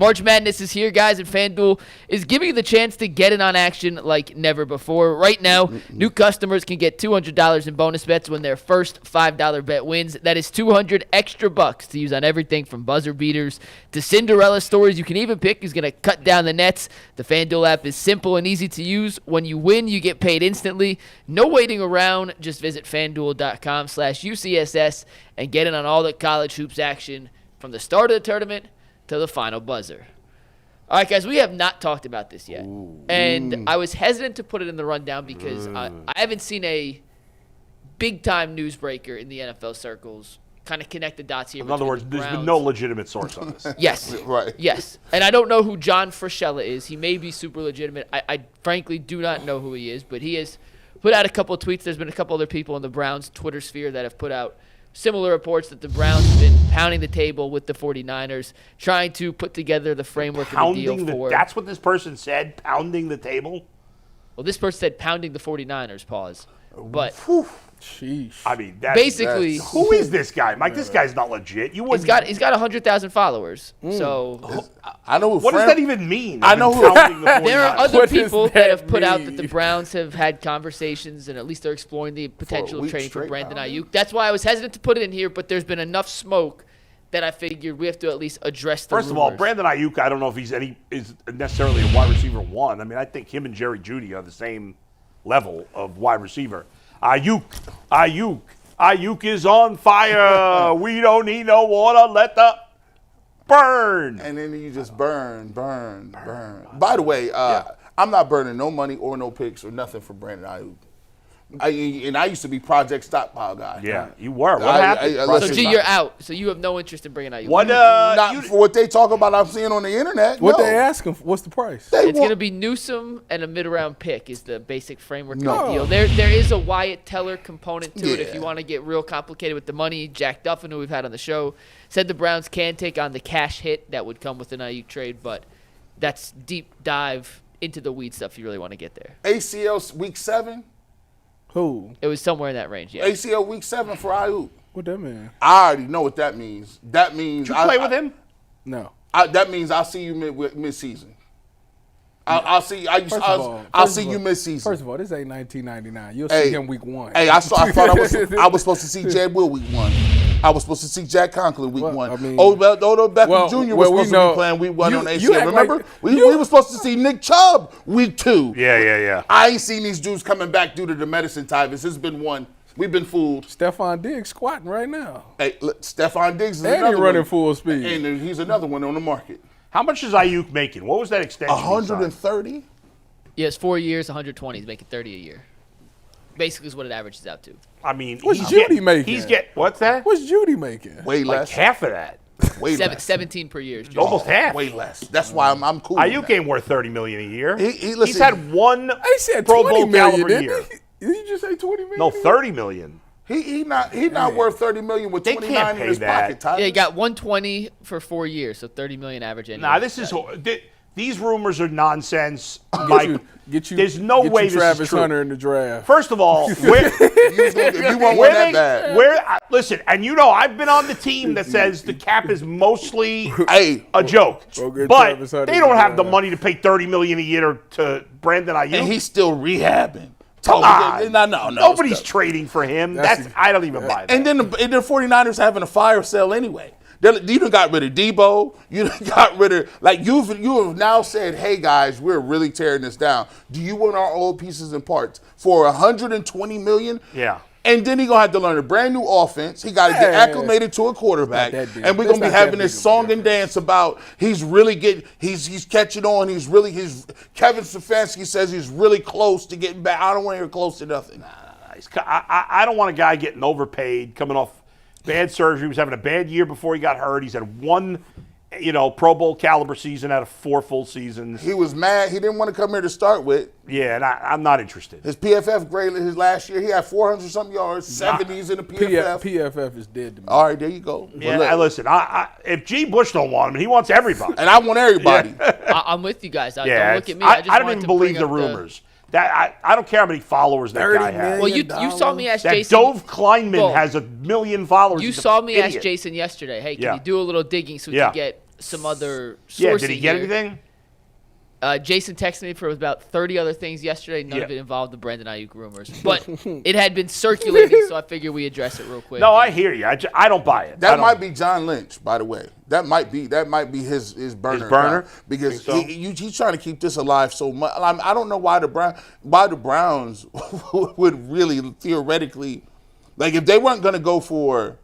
March Madness is here, guys, and FanDuel is giving you the chance to get in on action like never before. Right now, new customers can get $200 in bonus bets when their first $5 bet wins. That is $200 extra bucks to use on everything from buzzer beaters to Cinderella stories. You can even pick who's going to cut down the nets. The FanDuel app is simple and easy to use. When you win, you get paid instantly. No waiting around. Just visit FanDuel.com/UCSS and get in on all the college hoops action from the start of the tournament to the final buzzer. All right, guys, we have not talked about this yet. And I was hesitant to put it in the rundown because I haven't seen a big-time newsbreaker in the NFL circles kind of connect the dots here. In other words, there's been no legitimate source on this. Yes. Right. Yes. And I don't know who John Frashella is. He may be super legitimate. I frankly do not know who he is, but he has put out a couple of tweets. There's been a couple other people in the Browns Twitter sphere that have put out similar reports that the Browns have been pounding the table with the 49ers, trying to put together the framework of the deal for. That's what this person said, pounding the table? Well, this person said pounding the 49ers, pause. But sheesh. I mean, basically, who is this guy? Mike, this guy's not legit. He's got 100,000 followers. So I know what does that even mean? I know who. There are other people that have put out that the Browns have had conversations and at least they're exploring the potential of trading for Brandon Aiyuk. That's why I was hesitant to put it in here, but there's been enough smoke that I figured we have to at least address the First of all, Brandon Aiyuk, I don't know if is necessarily a wide receiver one. I mean, I think him and Jerry Jeudy are the same level of wide receiver. Aiyuk is on fire. We don't need no water. Let the burn. And then you just burn. By the way, I'm not burning no money or no picks or nothing for Brandon Aiyuk. I used to be Project Stockpile guy. Yeah, you were. What happened? So, G, you're out. So you have no interest in bringing Aiyuk. Not for what they talk about I'm seeing on the internet. What they asking for? What's the price? It's going to be Newsome and a mid-round pick is the basic framework of the deal. There is a Wyatt Teller component to it if you want to get real complicated with the money. Jack Duffin, who we've had on the show, said the Browns can take on the cash hit that would come with an Aiyuk trade, but that's deep dive into the weed stuff if you really want to get there. ACL week 7? Who? It was somewhere in that range, yeah. ACL week 7 for Aiyuk. What that mean? I already know what that means. That means Did you play with him? No. That means I'll see you mid-season. I'll see you mid-season. First of all, this ain't 1999. You'll see him week 1. Hey, I thought I was supposed to see Jed Will week 1. I was supposed to see Jack Conklin week 1. I mean, Odell Beckham Jr. was supposed to be playing week 1 on ACL. Remember? We were supposed to see Nick Chubb week 2. Yeah. I ain't seen these dudes coming back due to the medicine, Tyvis. This has been one. We've been fooled. Stephon Diggs squatting right now. Hey, look, Stephon Diggs is and another he running one. full speed. And he's another one on the market. How much is Aiyuk making? What was that extension? 130. Yeah, it's 4 years, 120. He's making 30 a year. Basically is what it averages out to. I mean, what's Jeudy making? What's that? What's Jeudy making? Way less. Like half of that. Way less. 17 per year. Almost half. Way less. That's why I'm cool. Aiyuk ain't worth $30 million a year. Listen, he's had one Pro Bowl caliber year. Did you just say 20 million? No, 30 million. He not worth 30 million with 29 in his pocket. Yeah, he got 120 for 4 years, so 30 million average annually. Nah, these rumors are nonsense. Mike, there's no way this Travis is true. Hunter in the draft. First of all, you won't want that bad. Listen, and you know I've been on the team that says the cap is mostly a joke, but they don't have the money to pay $30 million a year to Brandon Aiyuk, and he's still rehabbing. Come on. No. Nobody's trading for him. I don't even buy that. And then the 49ers having a fire sale anyway. You done got rid of Debo. You done got rid of, you have now said, hey, guys, we're really tearing this down. Do you want our old pieces and parts for $120 million? Yeah. And then he's going to have to learn a brand new offense. He got to get acclimated to a quarterback. And we're going to be having this song and dance about he's catching on. Kevin Stefanski says he's really close to getting back. I don't want to hear close to nothing. I don't want a guy getting overpaid, coming off bad surgery. He was having a bad year before he got hurt. He's had one, Pro Bowl caliber season out of 4 full seasons. He was mad. He didn't want to come here to start with. Yeah, and I'm not interested. His PFF grade his last year, he had 400-something yards, 70s in the PFF. PFF is dead to me. All right, there you go. Yeah, listen, if G. Bush don't want him, he wants everybody. And I want everybody. Yeah. I'm with you guys. Don't look at me. I don't even believe the rumors. I don't care how many followers that guy has. Well, you saw me ask Jason. Dove Kleinman has 1 million followers. You saw me ask Jason yesterday, hey, can you do a little digging so we can get some other sources. Yeah, did he get anything? Jason texted me for about 30 other things yesterday. None of it involved the Brandon Aiyuk rumors. But it had been circulating, so I figured we address it real quick. No, I hear you. I don't buy it. That might be John Lynch, by the way. That might be his burner. His burner? Because So? he's trying to keep this alive so much. I don't know why the Browns would really theoretically, like, if they weren't going to go for,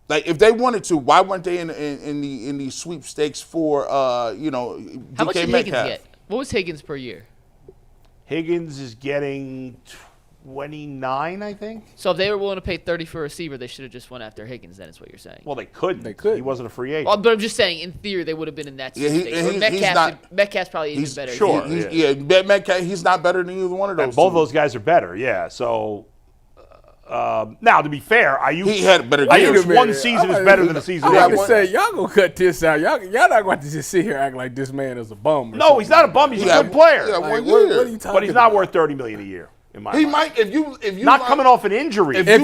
like, if they wanted to, why weren't they in the sweepstakes for How much did DK Higgins Metcalf? get? What was Higgins per year? Higgins is getting 29, I think. So if they were willing to pay 30 for a receiver, they should have just went after Higgins. Then is what you're saying. Well, they couldn't. They could. He wasn't a free agent. Well, but I'm just saying, in theory, they would have been in that. Yeah, Metcalf's probably even better. sure. Metcalf, he's not better than either one of those. Both of those guys are better. Yeah. So now, to be fair, he had a better Ayuk's game. one season is better than the season. I'm about before. to say, y'all gonna cut this out. Y'all not going to just sit here and act like this man is a bum. No, he's not a bum. He's a good player. Yeah, Like, one what year. are you talking But he's not about? worth $30 million a year. In my He mind. might if you Not coming off an injury. If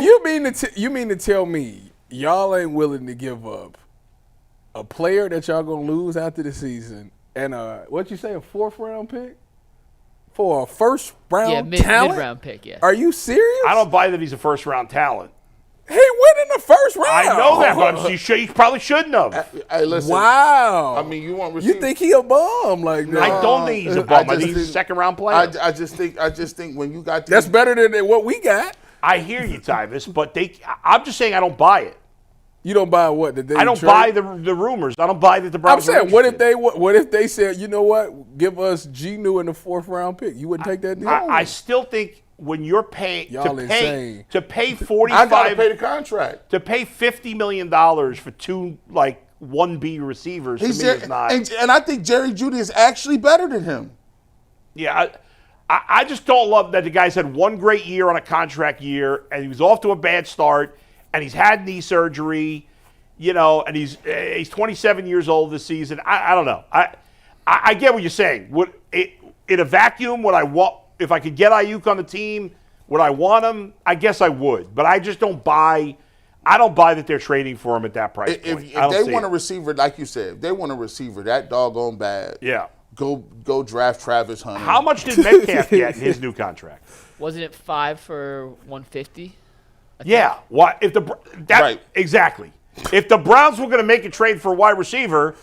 you mean to tell me y'all ain't willing to give up a player that y'all gonna lose after the season and what you say, a 4th round pick for a 1st round talent? mid-round pick, yeah. Are you serious? I don't buy that he's a first round talent. He went in the 1st round. I know that, but he probably shouldn't have. Hey, listen. Wow. I mean, you want You think he a bum like that? I don't think he's a bum. I think he's a second round player. I just think when you got That's better than what we got. I hear you, Tyvis, but I'm just saying I don't buy it. You don't buy what? That they I don't trade? buy the rumors. I don't buy that the I'm Browns. saying, what if they said, you know what, give us Genu in the 4th round pick? You wouldn't take that deal? I still think when you're paying Y'all insane. to pay I gotta 45 pay the contract. to pay $50 million for two 1B receivers to me is not. And I think Jerry Jeudy is actually better than him. Yeah, I just don't love that the guy's had one great year on a contract year, and he was off to a bad start, and he's had knee surgery, and he's 27 years old this season. I don't know. I get what you're saying. In a vacuum, would I want, if I could get Aiyuk on the team, would I want him? I guess I would, but I just don't buy. I don't buy that they're trading for him at that price point. If they want a receiver, like you said, if they want a receiver that doggone bad, yeah, go draft Travis Hunter. How much did Metcalf get in his new contract? Wasn't it 5 for 150? Yeah. What if Right. Exactly. If the Browns were going to make a trade for a wide receiver,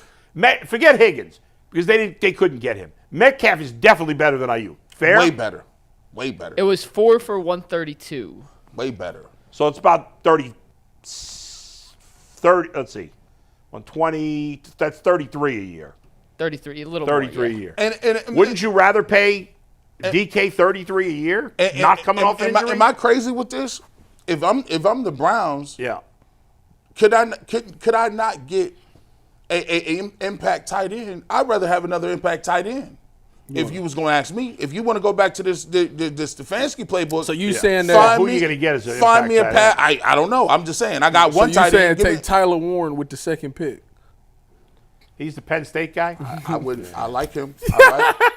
forget Higgins because they couldn't get him. Metcalf is definitely better than Aiyuk. Fair? Way better. It was 4 for 132. Way better. So it's about 30, let's see, 120, that's 33 a year. 33, a little 33 more, a year. And Wouldn't you rather pay DK 33 a year, not coming off an injury? Am I crazy with this? If I'm the Browns, yeah. could I not get a impact tight end? I'd rather have another impact tight end. If you was going to ask me, if you want to go back to this Stefanski playbook, So you saying that who are you going to get as an find me a impact pat? I don't know. I'm just saying. I got so one you tight saying end. take Tyler Warren with the 2nd pick? He's the Penn State guy? I would. I like him.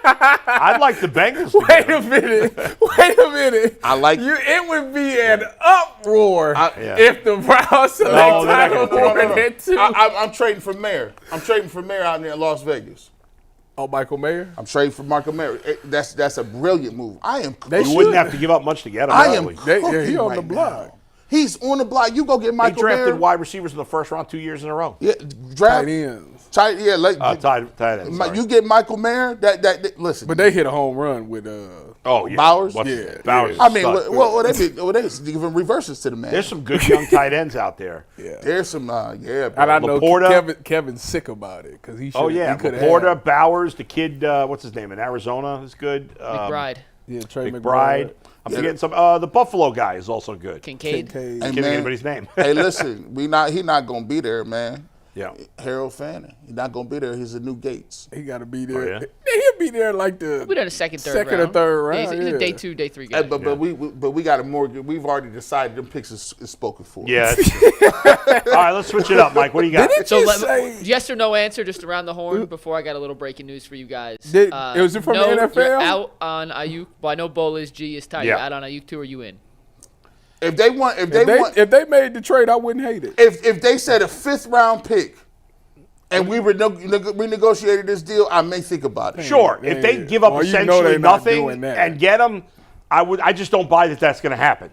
I'd like the Bengals to Wait get a him. minute. I like you. It would be an uproar Yeah. if the Browns select No, they're not Tyler gonna Warren at 2. I'm trading for Mayer. I'm trading for Mayer out there in Las Vegas. Oh, Michael Mayer? I'm trading for Michael Mayer. That's a brilliant move. I am. They You wouldn't have to give up much to get him. I am. probably. He on the right block. now. He's on the block. You go get They Michael drafted Mayer. wide receivers in the first round 2 years in a row. Yeah, draft Tight ends. Tight. Yeah, Tight end. sorry. you get Michael Mayer. That listen. But they hit a home run with Oh, yeah. Bowers? What's Yeah, his name? Bowers. yeah. I mean, Stud. they giving reverses to the man. There's some good young tight ends out there. There's some yeah. And I know Laporta. Kevin's sick about it because he should. Oh, yeah. he could Laporta, Bowers, the kid, what's his name, in Arizona is good. McBride. Yeah, Trey McBride. I'm forgetting some. The Buffalo guy is also good. Kincaid. I Hey, can't man. think anybody's name. Hey, listen, he not gonna be there, man. Yeah. Harold Fanning, he's not gonna be there. He's a new Gates. He got to be there. Oh, yeah? He'll be there like the We done a second or round. third Yeah, round. he's yeah. a day 2, day 3 guy. But we got a mortgage. We've already decided them picks is spoken for. Yeah. That's true. All right, let's switch it up, Mike. What do you got? So Just say- yes or no answer, just around the horn. Before I got a little breaking news for you guys. Was it from no, the NFL? You're out on Aiyuk. Well, I know Bola's G is tight. Yeah. You're out on Aiyuk too, or you in? If they want, If they made the trade, I wouldn't hate it. if they said a 5th round pick and we renegotiated this deal, I may think about it. Sure, if they give up essentially nothing and get him, I just don't buy that that's going to happen.